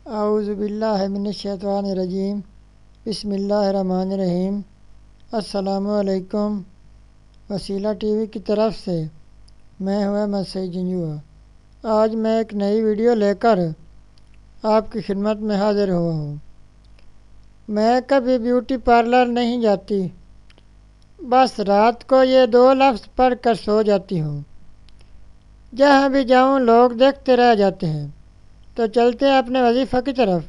اعوذ باللہ من الشیطان الرجیم بسم اللہ الرحمن الرحیم۔ السلام علیکم۔ وسیلہ ٹی وی کی طرف سے میں ہوں احمد سعید جنجوعہ۔ آج میں ایک نئی ویڈیو لے کر آپ کی خدمت میں حاضر ہوا ہوں۔ میں کبھی بیوٹی پارلر نہیں جاتی، بس رات کو یہ 2 لفظ پڑھ کر سو جاتی ہوں۔ جہاں بھی جاؤں لوگ دیکھتے رہ جاتے ہیں۔ تو چلتے ہیں اپنے وظیفہ کی طرف۔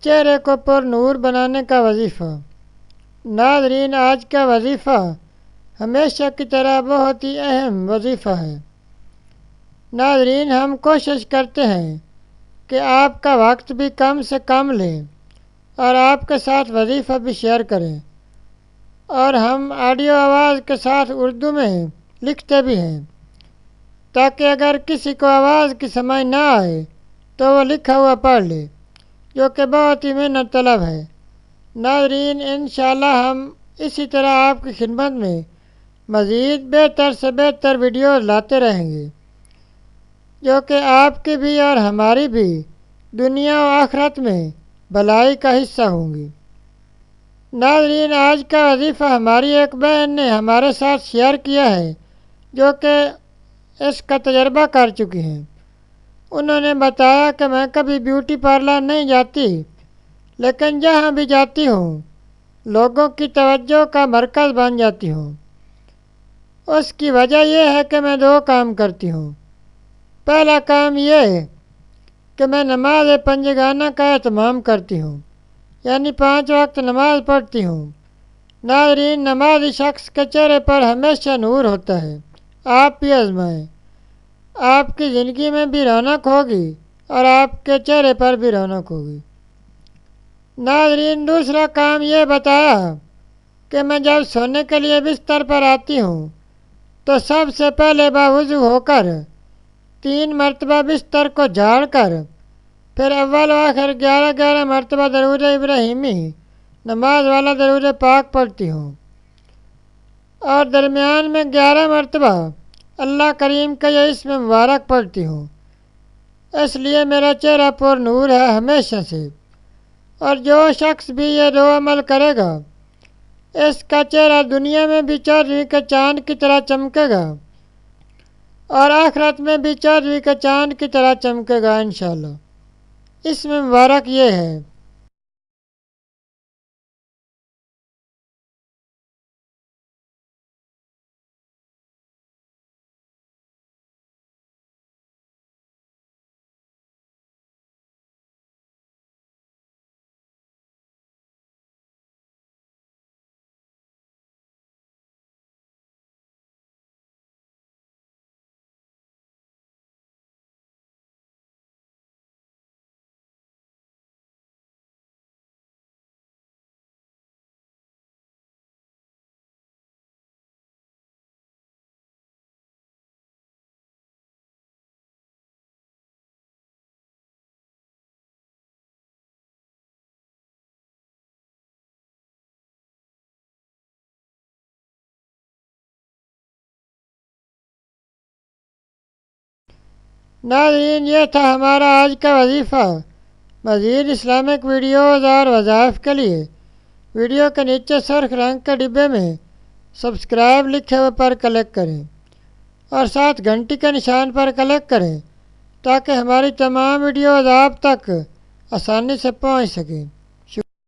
چہرے کو پر نور بنانے کا وظیفہ۔ ناظرین، آج کا وظیفہ ہمیشہ کی طرح بہت ہی اہم وظیفہ ہے۔ ناظرین، ہم کوشش کرتے ہیں کہ آپ کا وقت بھی کم سے کم لیں اور آپ کے ساتھ وظیفہ بھی شیئر کریں، اور ہم آڈیو آواز کے ساتھ اردو میں لکھتے بھی ہیں، تاکہ اگر کسی کو آواز کی سمجھ نہ آئے تو وہ لکھا ہوا پڑھ لے، جو کہ بہت ہی محنت طلب ہے۔ ناظرین، انشاءاللہ ہم اسی طرح آپ کی خدمت میں مزید بہتر سے بہتر ویڈیوز لاتے رہیں گے، جو کہ آپ کی بھی اور ہماری بھی دنیا و آخرت میں بھلائی کا حصہ ہوں گی۔ ناظرین، آج کا وظیفہ ہماری ایک بہن نے ہمارے ساتھ شیئر کیا ہے، جو کہ اس کا تجربہ کر چکی ہیں۔ انہوں نے بتایا کہ میں کبھی بیوٹی پارلر نہیں جاتی، لیکن جہاں بھی جاتی ہوں لوگوں کی توجہ کا مرکز بن جاتی ہوں۔ اس کی وجہ یہ ہے کہ میں 2 کام کرتی ہوں۔ پہلا کام یہ کہ میں نماز پنجگانہ کا اہتمام کرتی ہوں، یعنی 5 وقت نماز پڑھتی ہوں۔ ناظرین، نمازی شخص کے چہرے پر ہمیشہ نور ہوتا ہے۔ آپ بھی آزمائیں، آپ کی زندگی میں بھی رونق ہوگی اور آپ کے چہرے پر بھی رونق ہوگی۔ ناظرین، دوسرا کام یہ بتایا کہ میں جب سونے کے لیے بستر پر آتی ہوں تو سب سے پہلے باوضو ہو کر 3 مرتبہ بستر کو جھاڑ کر پھر اول و آخر 11 مرتبہ درود ابراہیمی نماز والا درود پاک پڑھتی ہوں، اور درمیان میں 11 مرتبہ اللہ کریم کا یہ اسم مبارک پڑھتی ہوں۔ اس لیے میرا چہرہ پر نور ہے ہمیشہ سے، اور جو شخص بھی یہ 2 عمل کرے گا اس کا چہرہ دنیا میں بھی 14ویں کے چاند کی طرح چمکے گا اور آخرت میں بھی 14ویں کے چاند کی طرح چمکے گا انشاءاللہ۔ اسم مبارک یہ ہے۔ ناظرین، یہ تھا ہمارا آج کا وظیفہ۔ مزید اسلامک ویڈیوز اور وظائف کے لیے ویڈیو کے نیچے سرخ رنگ کے ڈبے میں سبسکرائب لکھے ہوئے پر کلک کریں اور ساتھ گھنٹی کے نشان پر کلک کریں، تاکہ ہماری تمام ویڈیوز آپ تک آسانی سے پہنچ سکیں۔